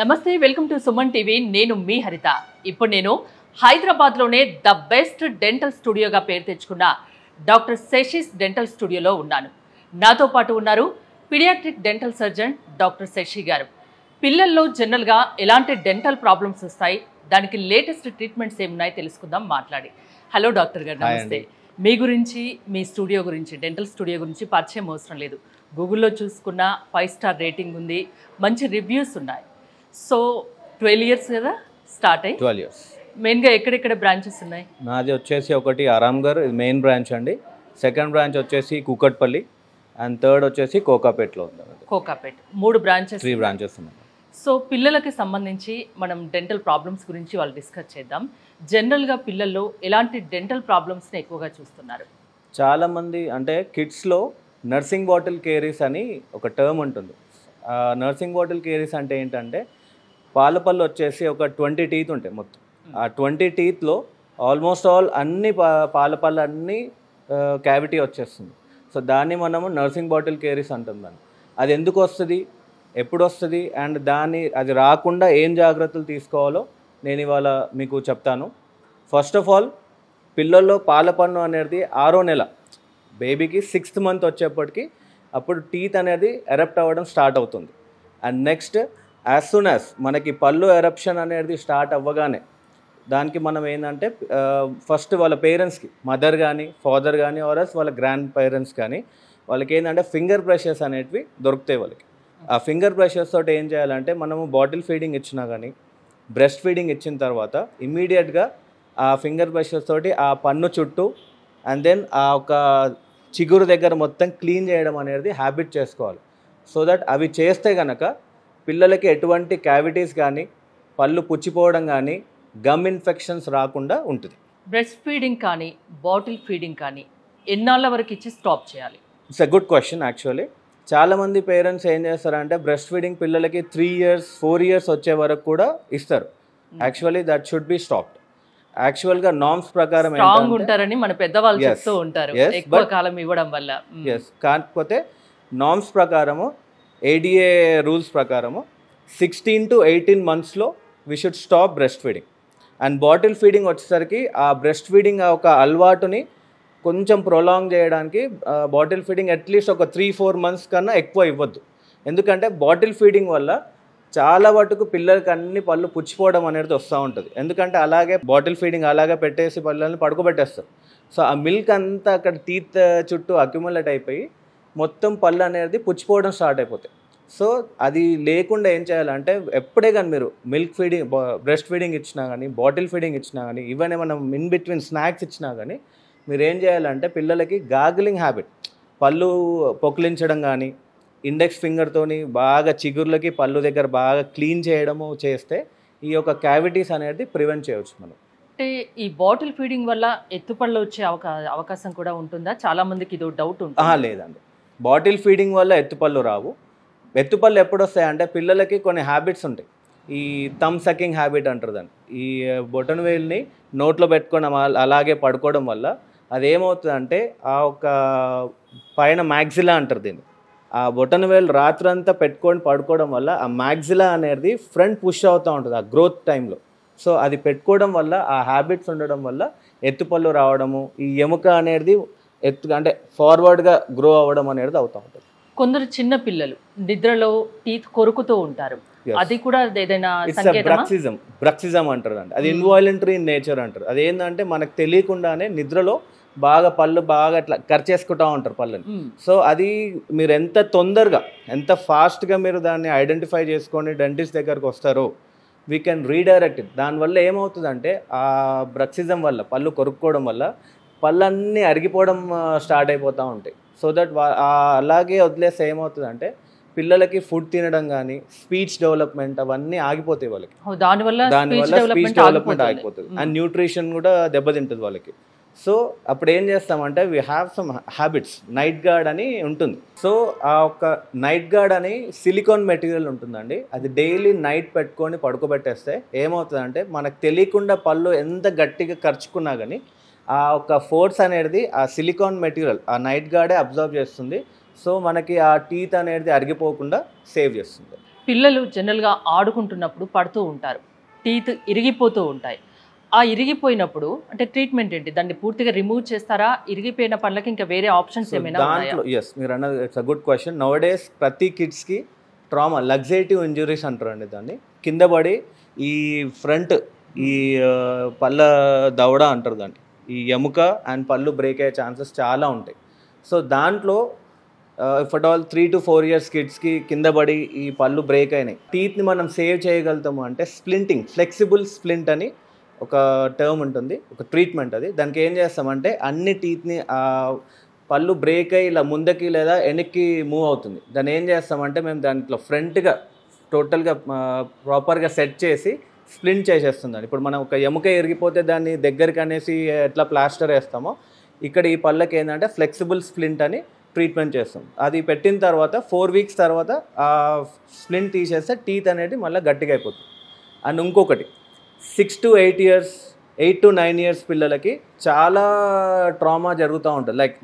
నమస్తే welcome to Suman TV నేను మీ హరిత ఇప్పుడు నేను హైదరాబాద్లోనే ద బెస్ట్ డెంటల్ స్టూడియోగా పేరు తెచ్చుకున్న డాక్టర్ శశిస్ డెంటల్ స్టూడియోలో ఉన్నాను. నాతో పాటు ఉన్నారు paediatric dental surgeon doctor Shashi గారు. పిల్లల్లో జనరల్గా ఎలాంటి డెంటల్ ప్రాబ్లమ్స్ వస్తాయి, దానికి లేటెస్ట్ ట్రీట్మెంట్స్ ఏమున్నాయి తెలుసుకుందాం మాట్లాడి. హలో డాక్టర్ గారు, నమస్తే. మీ గురించి, మీ స్టూడియో గురించి, డెంటల్ స్టూడియో గురించి పరిచయం అవసరం లేదు. గూగుల్లో చూసుకున్న 5 స్టార్ రేటింగ్ ఉంది, మంచి రివ్యూస్ ఉన్నాయి. సో 12 ఇయర్స్ కదా స్టార్ట్ అయ్యి? 12 ఇయర్స్. మెయిన్గా ఎక్కడెక్కడ బ్రాంచెస్ ఉన్నాయి? నాది వచ్చేసి ఒకటి ఆరాంఘర్, ఇది మెయిన్ బ్రాంచ్ అండి. సెకండ్ బ్రాంచ్ వచ్చేసి కూకట్పల్లి అండ్ థర్డ్ వచ్చేసి కోకాపేట్లో ఉంది. కోకాపేట్. 3 బ్రాంచెస్, 3 బ్రాంచెస్ ఉన్నాయి. సో పిల్లలకి సంబంధించి మనం డెంటల్ ప్రాబ్లమ్స్ గురించి వాళ్ళు డిస్కస్ చేద్దాం. జనరల్గా పిల్లల్లో ఎలాంటి డెంటల్ ప్రాబ్లమ్స్ని ఎక్కువగా చూస్తున్నారు? చాలామంది అంటే కిడ్స్లో నర్సింగ్ బాటిల్ కేరీస్ అని ఒక టర్మ్ ఉంటుంది. నర్సింగ్ బాటిల్ కేరీస్ అంటే ఏంటంటే పాల పళ్ళు వచ్చేసి ఒక 20 టీత్ ఉంటాయి మొత్తం. ఆ 20 టీత్లో ఆల్మోస్ట్ ఆల్ అన్ని పాల పళ్ళు అన్నీ క్యావిటీ వచ్చేస్తుంది. సో దాన్ని మనము నర్సింగ్ బాటిల్ కేరీస్ అంటున్నాను. అది ఎందుకు వస్తుంది, ఎప్పుడు వస్తుంది, అండ్ అది రాకుండా ఏం జాగ్రత్తలు తీసుకోవాలో నేను ఇవాళ మీకు చెప్తాను. ఫస్ట్ ఆఫ్ ఆల్, పిల్లల్లో పాల పన్ను అనేది 6వ నెల, బేబీకి 6th మంత్ వచ్చేప్పటికి అప్పుడు టీత్ అనేది ఎరప్ట్ అవ్వడం స్టార్ట్ అవుతుంది. And next as soon as మనకి పళ్ళు ఎరప్షన్ అనేది స్టార్ట్ అవ్వగానే దానికి మనం ఏంటంటే ఫస్ట్ వాళ్ళ పేరెంట్స్కి, మదర్ కానీ ఫాదర్ కానీ ఆర్ఎల్స్ వాళ్ళ గ్రాండ్ పేరెంట్స్ కానీ వాళ్ళకి ఏంటంటే ఫింగర్ బ్రషెస్ అనేటివి దొరుకుతాయి వాళ్ళకి. ఆ ఫింగర్ బ్రషెస్ తోటి ఏం చేయాలంటే మనము బాటిల్ ఫీడింగ్ ఇచ్చినా కానీ బ్రెస్ట్ ఫీడింగ్ ఇచ్చిన తర్వాత ఇమ్మీడియట్గా ఆ ఫింగర్ బ్రషెస్ తోటి ఆ పన్ను చుట్టూ అండ్ దెన్ ఆ ఒక చిగురు దగ్గర మొత్తం క్లీన్ చేయడం అనేది హ్యాబిట్ చేసుకోవాలి. సో దట్ అవి చేస్తే కనుక పిల్లలకి ఎటువంటి క్యావిటీస్ కానీ పళ్ళు పుచ్చిపోవడం కానీ గమ్ ఇన్ఫెక్షన్స్ రాకుండా ఉంటుంది. బ్రెస్ట్ ఫీడింగ్ కానీ బాటిల్ ఫీడింగ్ కానీ ఎన్నాళ్ళ వరకు ఇచ్చి స్టాప్ చేయాలి? It's a good question. Actually చాలామంది పేరెంట్స్ ఏం చేస్తారంటే బ్రెస్ట్ ఫీడింగ్ పిల్లలకి 3 ఇయర్స్ 4 ఇయర్స్ వచ్చే వరకు కూడా ఇస్తారు. Actually that should be stopped. యాక్చువల్గా నార్మ్స్ ప్రకారం స్ట్రాంగ్ ఉంటారని మన పెద్దవాళ్ళు చెప్తూ ఉంటారు, ఎక్కువ కాలం ఇవ్వడం వల్ల. కాకపోతే నార్మ్స్ ప్రకారము, ఏడిఏ రూల్స్ ప్రకారము 16 to 18 monthsలో we should stop breast feeding. And bottle feeding వచ్చేసరికి ఆ బ్రెస్ట్ ఫీడింగ్ ఒక అలవాటుని కొంచెం ప్రొలాంగ్ చేయడానికి బాటిల్ ఫీడింగ్ అట్లీస్ట్ ఒక 3-4 months కన్నా ఎక్కువ ఇవ్వద్దు. ఎందుకంటే బాటిల్ ఫీడింగ్ వల్ల చాలా మటుకు పిల్లలకి అన్ని పళ్ళు పుచ్చిపోవడం అనేది వస్తూ ఉంటుంది. ఎందుకంటే అలాగే బాటిల్ ఫీడింగ్ అలాగే పెట్టేసి పళ్ళని పడుకోబెట్టేస్తారు. సో ఆ మిల్క్ అంతా అక్కడ టీత్ చుట్టూ అక్యుములేట్ అయిపోయి మొత్తం పళ్ళు అనేది పుచ్చిపోవడం స్టార్ట్ అయిపోతాయి. సో అది లేకుండా ఏం చేయాలంటే ఎప్పుడే కానీ మీరు మిల్క్ ఫీడింగ్, బ్రెస్ట్ ఫీడింగ్ ఇచ్చినా కానీ బాటిల్ ఫీడింగ్ ఇచ్చినా కానీ ఈవెన్ మనం ఇన్ బిట్వీన్ స్నాక్స్ ఇచ్చినా కానీ మీరు ఏం చేయాలంటే పిల్లలకి గార్గిలింగ్ హ్యాబిట్, పళ్ళు పొకిలించడం కానీ ఇండెక్స్ ఫింగర్తోని బాగా చిగుర్లకి పళ్ళు దగ్గర బాగా క్లీన్ చేయడము చేస్తే ఈ యొక్క క్యావిటీస్ అనేది ప్రివెంట్ చేయవచ్చు మనం. అంటే ఈ బాటిల్ ఫీడింగ్ వల్ల ఎత్తుపళ్ళు వచ్చే అవకాశం కూడా ఉంటుందా? చాలా మందికి ఇది డౌట్ ఉంటుంది. లేదండి, బాటిల్ ఫీడింగ్ వల్ల ఎత్తుపళ్ళు రావు. ఎత్తుపళ్ళు ఎప్పుడు వస్తాయంటే పిల్లలకి కొన్ని హ్యాబిట్స్ ఉంటాయి. ఈ థమ్ సకింగ్ హ్యాబిట్ అంటారు దాన్ని. ఈ బొటన్ వేల్ని నోట్లో పెట్టుకోవడం అలాగే పడుకోవడం వల్ల అదేమవుతుందంటే ఆ ఒక పైన మ్యాగ్జిలా అంటారు దీన్ని. ఆ బొటన్ వేల్ రాత్రంతా పెట్టుకొని పడుకోవడం వల్ల ఆ మ్యాగ్జిలా అనేది ఫ్రంట్ పుష్ అవుతూ ఉంటుంది ఆ గ్రోత్ టైంలో. సో అది పెట్టుకోవడం వల్ల, ఆ హ్యాబిట్స్ ఉండడం వల్ల ఎత్తుపళ్ళు రావడము, ఈ ఎముక అనేది అంటే ఫార్వర్డ్గా గ్రో అవ్వడం అనేది అవుతూ ఉంటుంది. కొందరు చిన్న పిల్లలు నిద్రలో టీత్ కొరుకుతూ ఉంటారు, అది కూడా ఏదైనా బ్రక్సిజం అంటారు అండి. అది ఇన్వాలంటరీ ఇన్ నేచర్ అంటారు. అదేంటంటే మనకు తెలియకుండానే నిద్రలో బాగా పళ్ళు బాగా అట్లా కరిచేసుకుంటూ ఉంటారు పళ్ళని. సో అది మీరు ఎంత తొందరగా, ఎంత ఫాస్ట్గా మీరు దాన్ని ఐడెంటిఫై చేసుకొని డెంటిస్ట్ దగ్గరకు వస్తారో వీ కెన్ రీడైరెక్ట్ ఇట్. దానివల్ల ఏమవుతుందంటే ఆ బ్రక్సిజం వల్ల, పళ్ళు కొరుక్కోవడం వల్ల పళ్ళన్నీ అరిగిపోవడం స్టార్ట్ అయిపోతూ ఉంటాయి. సో దట్ అలాగే వదిలేస్తే ఏమవుతుందంటే పిల్లలకి ఫుడ్ తినడం కానీ స్పీచ్ డెవలప్మెంట్ అవన్నీ ఆగిపోతాయి వాళ్ళకి. దానివల్ల స్పీచ్ డెవలప్మెంట్ ఆగిపోతుంది అండ్ న్యూట్రిషన్ కూడా దెబ్బతింటుంది వాళ్ళకి. సో అప్పుడు ఏం చేస్తామంటే we have some habits. Night gourd అని ఉంటుంది. సో ఆ ఒక నైట్ గార్డ్ అని సిలికాన్ మెటీరియల్ ఉంటుందండి. అది డైలీ నైట్ పెట్టుకొని పడుకోబెట్టేస్తే ఏమవుతుందంటే మనకు తెలియకుండా పళ్ళు ఎంత గట్టిగా ఖర్చుకున్నా కానీ ఆ ఒక ఫోర్స్ అనేది ఆ సిలికాన్ మెటీరియల్, ఆ నైట్ గార్డే అబ్జర్వ్ చేస్తుంది. సో మనకి ఆ టీత్ అనేది అరిగిపోకుండా సేవ్ చేస్తుంది. పిల్లలు జనరల్గా ఆడుకుంటున్నప్పుడు పడుతూ ఉంటారు, టీత్ ఇరిగిపోతూ ఉంటాయి. ఆ ఇరిగిపోయినప్పుడు అంటే ట్రీట్మెంట్ ఏంటి? దాన్ని పూర్తిగా రిమూవ్ చేస్తారా? ఇరిగిపోయిన పళ్ళకి ఇంకా వేరే ఆప్షన్స్ ఏమైనా ఉన్నాయా? దాంట్లో ఎస్, మీరు అన్నది it's a good question. Now days ప్రతి కిడ్స్కి ట్రామా, లగ్జేటివ్ ఇంజురీస్ అంటారండి దాన్ని. కింద పడి ఈ ఫ్రంట్ ఈ పళ్ళ దవడ అంటారు దాన్ని, ఈ ఎముక అండ్ పళ్ళు బ్రేక్ అయ్యే ఛాన్సెస్ చాలా ఉంటాయి. సో దాంట్లో if at all 3 to 4 years కిడ్స్కి కింద పడి ఈ పళ్ళు బ్రేక్ అయినాయి, టీత్ని మనం సేవ్ చేయగలుగుతాము అంటే స్ప్లింటింగ్, ఫ్లెక్సిబుల్ స్ప్లింట్ అని ఒక టర్మ్ ఉంటుంది, ఒక ట్రీట్మెంట్ అది. దానికి ఏం చేస్తామంటే అన్ని టీత్ని పళ్ళు బ్రేక్ అయ్యి ఇలా ముందుకి లేదా వెనక్కి మూవ్ అవుతుంది. దాన్ని ఏం చేస్తామంటే మేము దాంట్లో ఫ్రంట్గా టోటల్గా ప్రాపర్గా సెట్ చేసి స్ప్లింట్ చేసేస్తుందండి. ఇప్పుడు మనం ఒక ఎముక ఇరిగిపోతే దాన్ని దగ్గరికి అనేసి ఎట్లా ప్లాస్టర్ వేస్తామో, ఇక్కడ ఈ పళ్ళకి ఏంటంటే ఫ్లెక్సిబుల్ స్ప్లింట్ అని ట్రీట్మెంట్ చేస్తాం. అది పెట్టిన తర్వాత 4 weeks తర్వాత ఆ స్ప్లింట్ తీసేస్తే టీత్ అనేది మళ్ళీ గట్టిగా అయిపోతుంది. అండ్ ఇంకొకటి 6 to 8 years, 8 to 9 years పిల్లలకి చాలా ట్రామా జరుగుతూ ఉంటుంది. లైక్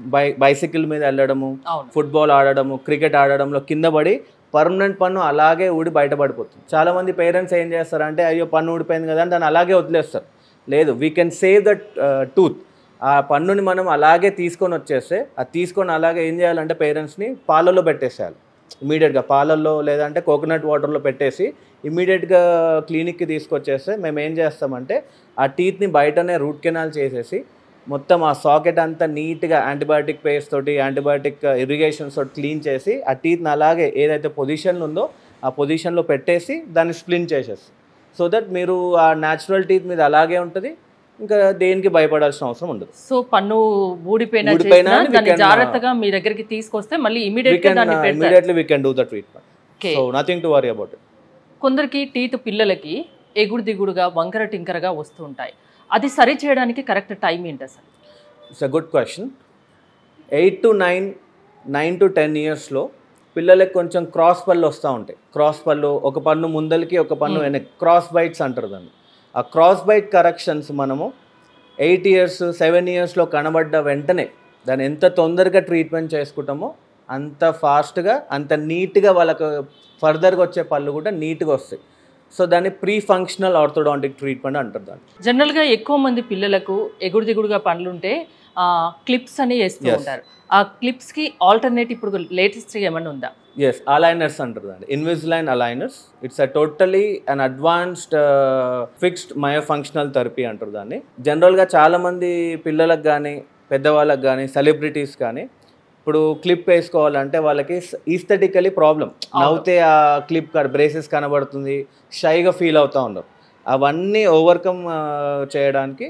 బైసికల్ మీద వెళ్ళడము, ఫుట్బాల్ ఆడడము, క్రికెట్ ఆడడంలో కింద పడి పర్మనెంట్ పన్ను అలాగే ఊడి బయటపడిపోతుంది. చాలామంది పేరెంట్స్ ఏం చేస్తారంటే అయ్యో పన్ను ఊడిపోయింది కదా అని దాన్ని అలాగే వదిలేస్తారు. లేదు, we can save that tooth. ఆ పన్నుని మనం అలాగే తీసుకొని వచ్చేస్తే, అది తీసుకొని అలాగే ఏం చేయాలంటే పేరెంట్స్ని పాలల్లో పెట్టేసేయాలి ఇమీడియట్గా. పాలల్లో లేదంటే కోకోనట్ వాటర్లో పెట్టేసి ఇమీడియట్గా క్లినిక్కి తీసుకొచ్చేస్తే మేము ఏం చేస్తామంటే ఆ టీత్ని బయటనే రూట్ కెనాల్ చేసేసి మొత్తం ఆ సాకెట్ అంతా నీట్గా యాంటీబయాటిక్ పేస్ట్ తోటి, యాంటీబయాటిక్ ఇరిగేషన్స్ తోటి క్లీన్ చేసి ఆ టీత్ని అలాగే ఏదైతే పొజిషన్లో ఉందో ఆ పొజిషన్లో పెట్టేసి దాన్ని స్ప్లింట్ చేసేసి, సో దట్ మీరు ఆ న్యాచురల్ టీత్ మీద అలాగే ఉంటుంది, ఇంకా దేనికి భయపడాల్సిన అవసరం ఉండదు. సో పన్ను ఊడిపోయినా దాన్ని జాగ్రత్తగా మీ దగ్గరికి తీసుకొస్తే మళ్ళీ immediately we can do the treatment. So nothing to worry about it. కొందరికి టీత్ పిల్లలకి ఎగుడు దిగుడుగా వంకర టింకరగా వస్తూ ఉంటాయి. అది సరి చేయడానికి కరెక్ట్ టైం ఏంటి అసలు? It's a good question. 8 to 9 to 10 yearsలో పిల్లలకి కొంచెం క్రాస్ పళ్ళు వస్తూ ఉంటాయి. క్రాస్ పళ్ళు, ఒక పన్ను ముందలకి ఒక పన్ను వెనక్కి, క్రాస్ బైట్స్ అంటారు దాన్ని. ఆ క్రాస్ బైట్ కరెక్షన్స్ మనము 8 years, 7 yearsలో కనబడ్డ వెంటనే దాన్ని ఎంత తొందరగా ట్రీట్మెంట్ చేసుకుంటామో అంత ఫాస్ట్గా, అంత నీట్గా వాళ్ళకు ఫర్దర్గా వచ్చే పళ్ళు కూడా నీట్గా వస్తాయి. సో దాన్ని ప్రీ ఫంక్షనల్ ఆర్థోడాంటిక్ ట్రీట్మెంట్ అంటారు దాన్ని. జనరల్గా ఎక్కువ మంది పిల్లలకు ఎగుడు దిగుడుగా పనులు ఉంటే క్లిప్స్ అని వేస్తూ ఉంటారు. ఆ క్లిప్స్కి ఆల్టర్నేట్ ఇప్పుడు లేటెస్ట్ ఏమైనా ఉందా? ఎస్, అలైనర్స్ అంటారు దాన్ని, Invisalign aligners. It's a totally an advanced fixed myofunctional therapy అంటారు దాన్ని. జనరల్గా చాలామంది పిల్లలకు కానీ పెద్దవాళ్ళకి కానీ సెలబ్రిటీస్ కానీ ఇప్పుడు క్లిప్ వేసుకోవాలంటే వాళ్ళకి ఈస్థెటికలీ ప్రాబ్లం, నవ్వుతే ఆ క్లిప్ బ్రేసెస్ కనబడుతుంది, షైగా ఫీల్ అవుతూ ఉన్నారు. అవన్నీ ఓవర్కమ్ చేయడానికి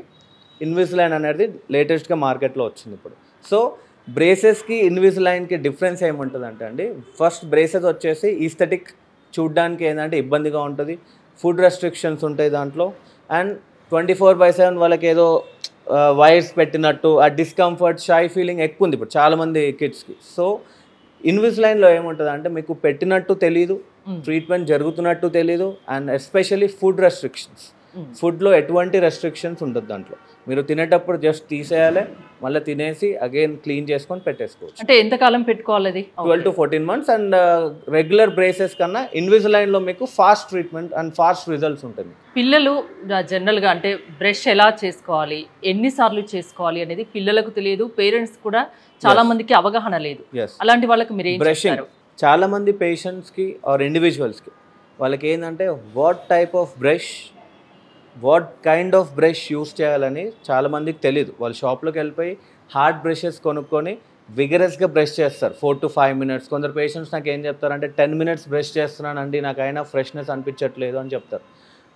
ఇన్విజిలైన్ అనేది లేటెస్ట్గా మార్కెట్లో వచ్చింది ఇప్పుడు. సో బ్రేసెస్కి ఇన్విజిలైన్కి డిఫరెన్స్ ఏముంటుందంటే అండి, ఫస్ట్ బ్రేసెస్ వచ్చేసి ఈస్థెటిక్, చూడ్డానికి ఏంటంటే ఇబ్బందిగా ఉంటుంది, ఫుడ్ రెస్ట్రిక్షన్స్ ఉంటాయి దాంట్లో, అండ్ 24/7 వాళ్ళకి ఏదో వైర్స్ పెట్టినట్టు ఆ డిస్కంఫర్ట్, షై ఫీలింగ్ ఎక్కువ ఉంది ఇప్పుడు చాలామంది కిడ్స్కి. సో ఇన్విజిలైన్లో ఏముంటుంది అంటే మీకు పెట్టినట్టు తెలీదు, ట్రీట్మెంట్ జరుగుతున్నట్టు తెలీదు, అండ్ ఎస్పెషల్లీ ఫుడ్ రెస్ట్రిక్షన్స్. ఫుడ్లో ఎటువంటి రెస్ట్రిక్షన్స్ ఉంటుంది దాంట్లో. మీరు తినేటప్పుడు జస్ట్ తీసేయాలి, మళ్ళీ తినేసి అగైన్ క్లీన్ చేసుకొని పెట్టేసుకోవచ్చు. అంటే ఎంతకాలం పెట్టుకోవాలి అది? 12 to 14 months. And regular braces కన్నా ఇన్విజిలైన్లో మీకు fast treatment and fast results ఉంటుంది. పిల్లలు జనరల్గా అంటే బ్రష్ ఎలా చేసుకోవాలి, ఎన్నిసార్లు చేసుకోవాలి అనేది పిల్లలకు తెలియదు, పేరెంట్స్ కూడా చాలా మందికి అవగాహన లేదు. అలాంటి వాళ్ళకి మీరు ఏం బ్రషింగ్, చాలా మంది పేషెంట్స్కి ఆర్ ఇండివిజువల్స్కి వాళ్ళకి ఏంటంటే what type of brush, what kind of brush use చేయాలని చాలామందికి తెలియదు. వాళ్ళు షాప్లోకి వెళ్ళిపోయి హార్డ్ బ్రషెస్ కొనుక్కొని విగరస్గా బ్రష్ చేస్తారు 4 to 5 minutes. కొందరు పేషెంట్స్ నాకు ఏం చెప్తారంటే 10 minutes బ్రష్ చేస్తున్నానండి, నాకు అయినా ఫ్రెష్నెస్ అనిపించట్లేదు అని చెప్తారు.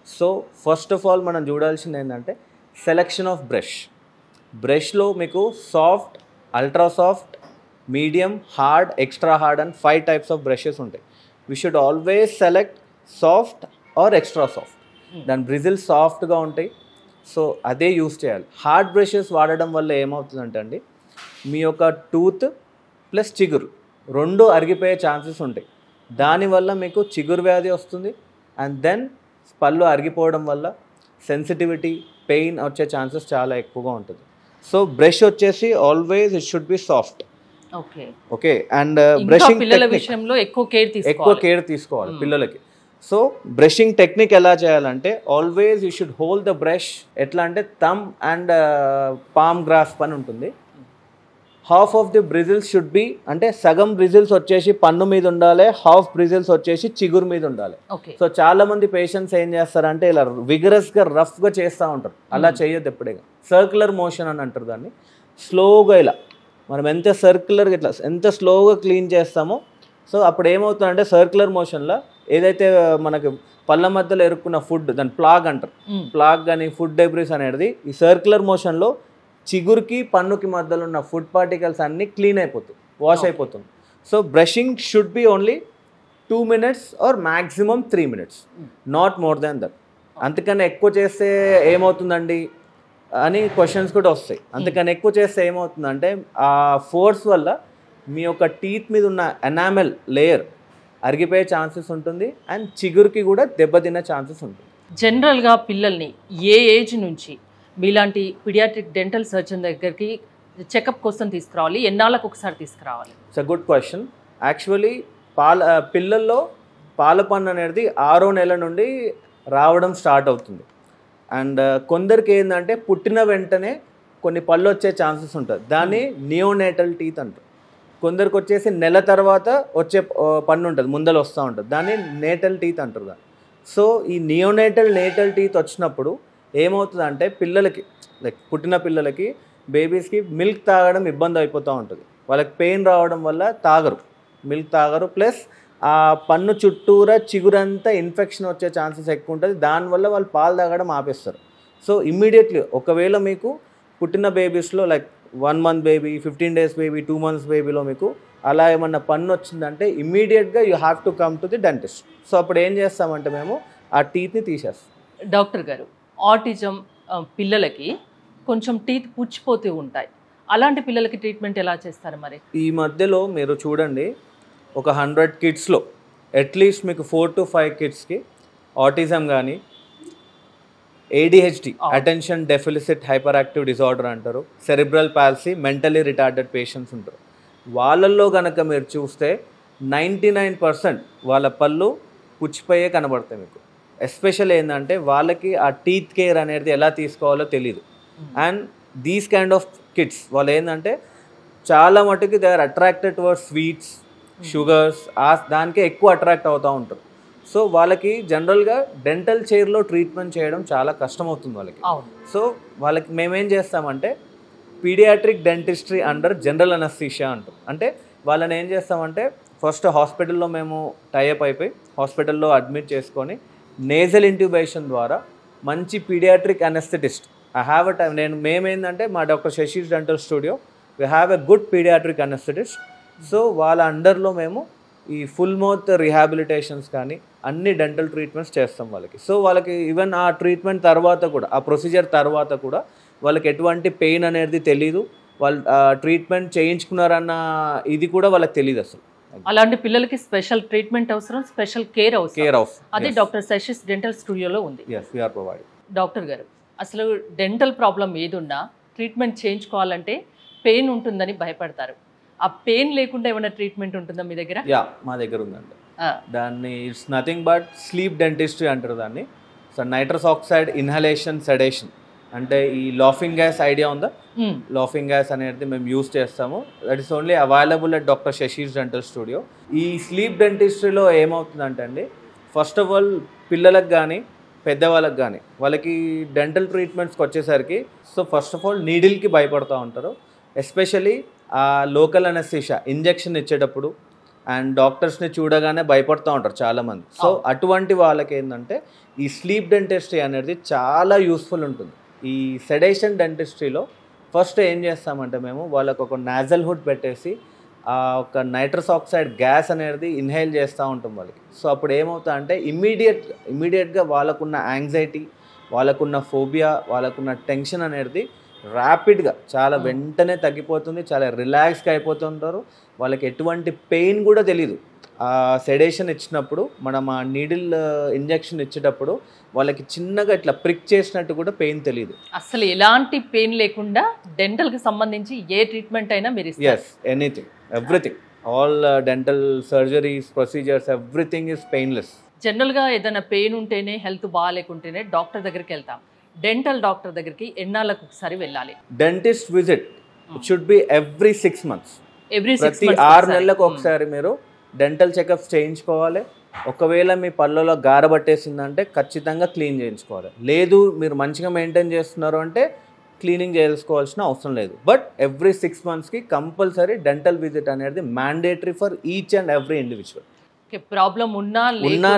సో ఫస్ట్ ఆఫ్ ఆల్ మనం చూడాల్సింది ఏంటంటే సెలెక్షన్ ఆఫ్ బ్రష్. బ్రష్లో మీకు soft, ultra soft, medium, hard, extra hard అని 5 types ఆఫ్ బ్రషెస్ ఉంటాయి. We should always select soft or extra soft. దాని బ్రిజిల్ సాఫ్ట్గా ఉంటాయి, సో అదే యూస్ చేయాలి. హార్డ్ బ్రషెస్ వాడడం వల్ల ఏమవుతుందంటే అండి, మీ యొక్క టూత్ ప్లస్ చిగురు రెండు అరిగిపోయే ఛాన్సెస్ ఉంటాయి. దానివల్ల మీకు చిగురు వ్యాధి వస్తుంది, అండ్ దెన్ పళ్ళు అరిగిపోవడం వల్ల సెన్సిటివిటీ, పెయిన్ వచ్చే ఛాన్సెస్ చాలా ఎక్కువగా ఉంటుంది. సో బ్రష్ వచ్చేసి always it should be soft. Okay. Okay. And ఇంకా బ్రషింగ్ పిల్లల విషయంలో ఎక్కువ కేర్ తీసుకోవాలి పిల్లలకి. సో బ్రషింగ్ టెక్నిక్ ఎలా చేయాలంటే always you should hold the brush. ఎట్లా అంటే థంబ్ అండ్ పామ్ గ్రాస్ప్ అని ఉంటుంది. Half of the bristles should be, అంటే సగం బ్రిజిల్స్ వచ్చేసి పన్ను మీద ఉండాలి, హాఫ్ బ్రిజిల్స్ వచ్చేసి చిగురు మీద ఉండాలి. సో చాలా మంది పేషెంట్స్ ఏం చేస్తారంటే ఇలా విగరస్గా రఫ్గా చేస్తూ ఉంటారు. అలా చేయొద్దు ఎప్పుడైనా. సర్క్యులర్ మోషన్ అని అంటారు దాన్ని. స్లోగా ఇలా మనం ఎంత సర్క్యులర్గా ఇట్లా ఎంత స్లోగా క్లీన్ చేస్తామో సో అప్పుడు ఏమవుతుందంటే సర్క్యులర్ మోషన్లో ఏదైతే మనకి పళ్ళ మధ్యలో ఎరుక్కున్న ఫుడ్, దాని ప్లాగ్ అంటారు, ప్లాగ్ కానీ ఫుడ్ డెబ్రిస్ అనేది ఈ సర్క్యులర్ మోషన్లో చిగురుకి పన్నుకి మధ్యలో ఉన్న ఫుడ్ పార్టికల్స్ అన్నీ క్లీన్ అయిపోతుంది, వాష్ అయిపోతుంది. So brushing should be only 2 minutes or maximum 3 minutes, not more than that. అంతకన్నా ఎక్కువ చేస్తే ఏమవుతుందండి అని క్వశ్చన్స్ కూడా వస్తాయి. అందుకని ఎక్కువ చేస్తే ఏమవుతుందంటే ఆ ఫోర్స్ వల్ల మీ యొక్క టీత్ మీద ఉన్న ఎనామెల్ లేయర్ అరిగిపోయే ఛాన్సెస్ ఉంటుంది అండ్ చిగురుకి కూడా దెబ్బతిన్న ఛాన్సెస్ ఉంటుంది. జనరల్గా పిల్లల్ని ఏ ఏజ్ నుంచి మీలాంటి పీడియాట్రిక్ డెంటల్ సర్జన్ దగ్గరికి చెకప్ కోసం తీసుకురావాలి, ఎన్నాళ్ళకు ఒకసారి తీసుకురావాలి? It's a good question. Actually పిల్లల్లో పాల పన్ను అనేది 6వ నెల నుండి రావడం స్టార్ట్ అవుతుంది. అండ్ కొందరికి ఏంటంటే పుట్టిన వెంటనే కొన్ని పళ్ళు వచ్చే ఛాన్సెస్ ఉంటుంది, దాన్ని నియోనేటల్ టీత్ అంటారు. కొందరికి వచ్చేసి నెల తర్వాత వచ్చే పన్ను ఉంటుంది, ముందర వస్తూ ఉంటుంది, దాన్ని నేటల్ టీత్ అంటారు దాన్ని. సో ఈ నేటల్ టీత్ వచ్చినప్పుడు ఏమవుతుందంటే పిల్లలకి లైక్ పుట్టిన పిల్లలకి బేబీస్కి మిల్క్ తాగడం ఇబ్బంది అయిపోతూ ఉంటుంది. వాళ్ళకి పెయిన్ రావడం వల్ల మిల్క్ తాగరు. ప్లస్ ఆ పన్ను చుట్టూరా చిగురంతా ఇన్ఫెక్షన్ వచ్చే ఛాన్సెస్ ఎక్కువ ఉంటుంది. దానివల్ల వాళ్ళు పాలు తాగడం ఆపేస్తారు. సో ఇమ్మీడియట్లీ ఒకవేళ మీకు పుట్టిన బేబీస్లో like 1 month baby, 15 days baby, 2 months బేబీలో మీకు అలా ఏమన్నా పన్ను వచ్చిందంటే ఇమ్మీడియట్గా you have to come to the dentist. So అప్పుడు ఏం చేస్తామంటే మేము ఆ టీత్ని తీసేస్తాం. డాక్టర్ గారు, ఆటిజం పిల్లలకి కొంచెం టీత్ పుచ్చిపోతూ ఉంటాయి, అలాంటి పిల్లలకి ట్రీట్మెంట్ ఎలా చేస్తారు మరి? ఈ మధ్యలో మీరు చూడండి ఒక 100 kidsలో అట్లీస్ట్ మీకు 4 to 5 kidsకి ఆటిజం కానీ ADHD attention deficit hyper active disorder అంటారు, cerebral palsy, mentally retarded patients ఉంటారు. వాళ్ళల్లో కనుక మీరు చూస్తే 99% వాళ్ళ పళ్ళు పుచ్చిపోయే కనబడతాయి మీకు. ఎస్పెషల్ ఏంటంటే వాళ్ళకి ఆ టీత్ కేర్ అనేది ఎలా తీసుకోవాలో తెలియదు. And these kind of kids వాళ్ళు ఏంటంటే చాలా మటుకు they are attracted towards sweets, sugars, దానికే ఎక్కువ అట్రాక్ట్ అవుతూ ఉంటారు. సో వాళ్ళకి జనరల్గా డెంటల్ చైర్లో ట్రీట్మెంట్ చేయడం చాలా కష్టమవుతుంది వాళ్ళకి. సో వాళ్ళకి మేమేం చేస్తామంటే paediatric dentistry under general anaesthesia అంటాం. అంటే వాళ్ళని ఏం చేస్తామంటే ఫస్ట్ హాస్పిటల్లో మేము టైఅప్ అయిపోయి హాస్పిటల్లో అడ్మిట్ చేసుకొని నేజల్ ఇంట్యూబేషన్ ద్వారా మంచి పీడియాట్రిక్ అనస్థెటిస్ట్ మేమేంటంటే మా doctor Sashish dental studio we have a good pediatric anesthetist. So వాళ్ళ అండర్లో మేము ఈ ఫుల్ మౌత్ రిహాబిలిటేషన్స్ కానీ అన్ని డెంటల్ ట్రీట్మెంట్స్ చేస్తాం వాళ్ళకి. సో వాళ్ళకి ఈవెన్ ఆ ట్రీట్మెంట్ తర్వాత కూడా ఆ ప్రొసీజర్ తర్వాత కూడా వాళ్ళకి ఎటువంటి పెయిన్ అనేది తెలీదు, వాళ్ళు ట్రీట్మెంట్ చేయించుకున్నారన్న ఇది కూడా వాళ్ళకి తెలియదు అసలు. అలాంటి పిల్లలకి స్పెషల్ ట్రీట్మెంట్ అవసరం, స్పెషల్ కేర్ అవసరం. అదే డాక్టర్ శశీష్ డెంటల్ స్టూడియోలో ఉంది. డాక్టర్ గారు, అసలు డెంటల్ ప్రాబ్లం ఏదున్నా ట్రీట్మెంట్ చేయించుకోవాలంటే పెయిన్ ఉంటుందని భయపడతారు. ఆ పెయిన్ లేకుండా ఏమైనా ట్రీట్మెంట్ ఉంటుందా మీ దగ్గర? మా దగ్గర ఉందండి. దాన్ని it's nothing but sleep dentistry అంటారు దాన్ని. So nitrous oxide inhalation sedation అంటే ఈ లాఫింగ్ గ్యాస్ ఐడియా ఉందా? లాఫింగ్ గ్యాస్ అనేది మేము యూస్ చేస్తాము. That is only available at doctor Sashish dental studio. ఈ స్లీప్ డెంటిస్ట్రీలో ఏమవుతుందంటే అండి, ఫస్ట్ ఆఫ్ ఆల్ పిల్లలకు కానీ పెద్దవాళ్ళకి కానీ వాళ్ళకి డెంటల్ ట్రీట్మెంట్స్కి వచ్చేసరికి సో ఫస్ట్ ఆఫ్ ఆల్ నీడిల్కి భయపడుతూ ఉంటారు. ఎస్పెషలీ ఆ లోకల్ అనస్థీషియా ఇంజెక్షన్ ఇచ్చేటప్పుడు అండ్ డాక్టర్స్ని చూడగానే భయపడుతూ ఉంటారు చాలామంది. సో అటువంటి వాళ్ళకి ఏంటంటే ఈ స్లీప్ డెంటిస్ట్రీ అనేది చాలా యూస్ఫుల్ ఉంటుంది. ఈ సెడేషన్ డెంటిస్ట్రీలో ఫస్ట్ ఏం చేస్తామంటే మేము వాళ్ళకు ఒక నాజల్ హుడ్ పెట్టేసి ఒక నైట్రస్ ఆక్సైడ్ గ్యాస్ అనేది ఇన్హేల్ చేస్తూ ఉంటాం వాళ్ళకి. సో అప్పుడు ఏమవుతా అంటే ఇమ్మీడియట్గా వాళ్ళకున్న యాంగ్జైటీ, వాళ్ళకున్న ఫోబియా, వాళ్ళకున్న టెన్షన్ అనేది ర్యాపిడ్గా చాలా వెంటనే తగ్గిపోతుంది, చాలా రిలాక్స్గా అయిపోతుంటారు. వాళ్ళకి ఎటువంటి పెయిన్ కూడా తెలీదు. సెడేషన్ ఇచ్చినప్పుడు మనం ఆ నీడిల్ ఇంజెక్షన్ ఇచ్చేటప్పుడు వాళ్ళకి చిన్నగా ఇట్లా ప్రిక్ చేసినట్టు కూడా పెయిన్ తెలియదు. అసలు ఎలాంటి పెయిన్ లేకుండా డెంటల్కి సంబంధించి ఏ ట్రీట్మెంట్ అయినా మీరు ఇస్తారు? Yes, anything, everything, all dental surgeries, procedures, everything is painless. జనరల్గా ఏదైనా పెయిన్ ఉంటేనే, హెల్త్ బాగాలేకుంటేనే డాక్టర్ దగ్గరికి వెళ్తాం. డెంటల్ డాక్టర్ దగ్గరికి ఎన్నాళ్ళకు ఒకసారి వెళ్ళాలి? Dentist visit it should be every 6 months. ప్రతి 6 నెలలకు ఒకసారి మీరు డెంటల్ చెకప్స్ చేయించుకోవాలి. ఒకవేళ మీ పళ్ళలో గారబట్టేసిందంటే ఖచ్చితంగా క్లీన్ చేయించుకోవాలి. లేదు మీరు మంచిగా మెయింటైన్ చేస్తున్నారు అంటే క్లీనింగ్ చేసుకోవాల్సిన అవసరం లేదు. బట్ ఎవ్రీ 6 monthsకి కంపల్సరీ డెంటల్ విజిట్ అనేది mandatory for each and every individual. Problem ఉన్నా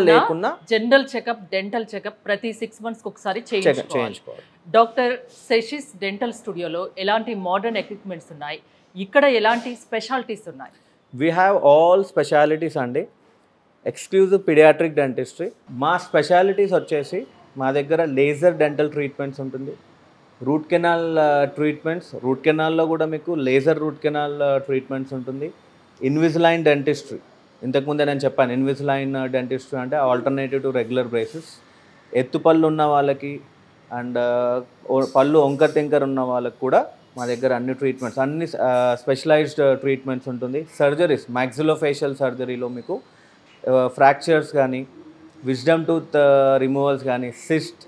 లేకున్నా జనరల్ చెకప్, డెంటల్ చెకప్ ప్రతి 6 monthsకి ఒకసారి చేయించుకోవాలి. డాక్టర్ శశిస్ డెంటల్ స్టూడియోలో ఎలాంటి మోడర్న్ ఎక్విప్మెంట్స్ ఉన్నాయి, ఇక్కడ ఎలాంటి స్పెషాలిటీస్ ఉన్నాయి? వీ హ్యావ్ ఆల్ స్పెషాలిటీస్ అండి. Exclusive paediatric dentistry. మా స్పెషాలిటీస్ వచ్చేసి మా దగ్గర లేజర్ డెంటల్ ట్రీట్మెంట్స్ ఉంటుంది, రూట్ కెనాల్ ట్రీట్మెంట్స్, రూట్ కెనాల్లో కూడా మీకు లేజర్ రూట్ కెనాల్ ట్రీట్మెంట్స్ ఉంటుంది. ఇన్విజిలైన్ డెంటిస్ట్రీ, ఇంతకుముందే నేను చెప్పాను, ఇన్విజిలైన్ డెంటిస్ట్రీ అంటే ఆల్టర్నేటివ్ టు రెగ్యులర్ బ్రేసెస్. ఎత్తు పళ్ళు ఉన్న వాళ్ళకి అండ్ పళ్ళు వంకర తింకర ఉన్న వాళ్ళకి కూడా మా దగ్గర అన్ని ట్రీట్మెంట్స్, అన్ని స్పెషలైజ్డ్ ట్రీట్మెంట్స్ ఉంటుంది. సర్జరీస్, మ్యాక్సిలోఫేషియల్ సర్జరీలో మీకు ఫ్రాక్చర్స్ కానీ, విజ్డమ్ టూత్ రిమూవల్స్ కానీ, సిస్ట్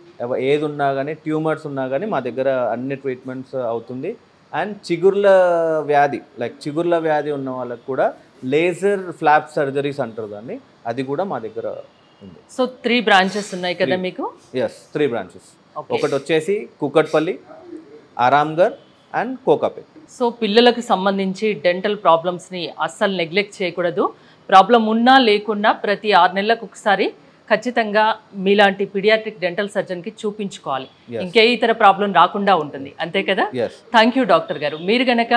ఏది ఉన్నా కానీ, ట్యూమర్స్ ఉన్నా కానీ మా దగ్గర అన్ని ట్రీట్మెంట్స్ అవుతుంది. అండ్ చిగుర్ల వ్యాధి, లైక్ చిగుర్ల వ్యాధి ఉన్న వాళ్ళకి కూడా లేజర్ ఫ్లాప్ సర్జరీస్ అంటారు దాన్ని, అది కూడా మా దగ్గర ఉంది. సో 3 branches ఉన్నాయి కదా మీకు? Yes, 3 branches. ఒకటి వచ్చేసి కూకట్పల్లి, ఆరాంఘర్ అండ్ కోకాపేట్. సో పిల్లలకు సంబంధించి డెంటల్ ప్రాబ్లమ్స్ని అస్సలు నెగ్లెక్ట్ చేయకూడదు. ప్రాబ్లం ఉన్నా లేకున్నా ప్రతి 6 నెలలకు ఒకసారి ఖచ్చితంగా మీలాంటి పీడియాట్రిక్ డెంటల్ సర్జన్కి చూపించుకోవాలి. ఇంకే ఇతర ప్రాబ్లం రాకుండా ఉంటుంది, అంతే కదా? థ్యాంక్ యూ డాక్టర్ గారు. మీరు గనక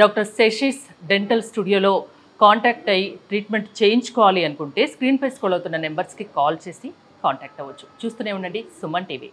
డాక్టర్ శశిస్ డెంటల్ స్టూడియోలో కాంటాక్ట్ అయ్యి ట్రీట్మెంట్ చేయించుకోవాలి అనుకుంటే స్క్రీన్ పై స్క్రోల్ అవుతున్న నెంబర్స్కి కాల్ చేసి కాంటాక్ట్ అవ్వచ్చు. చూస్తూనే ఉండండి సుమన్ టీవీ.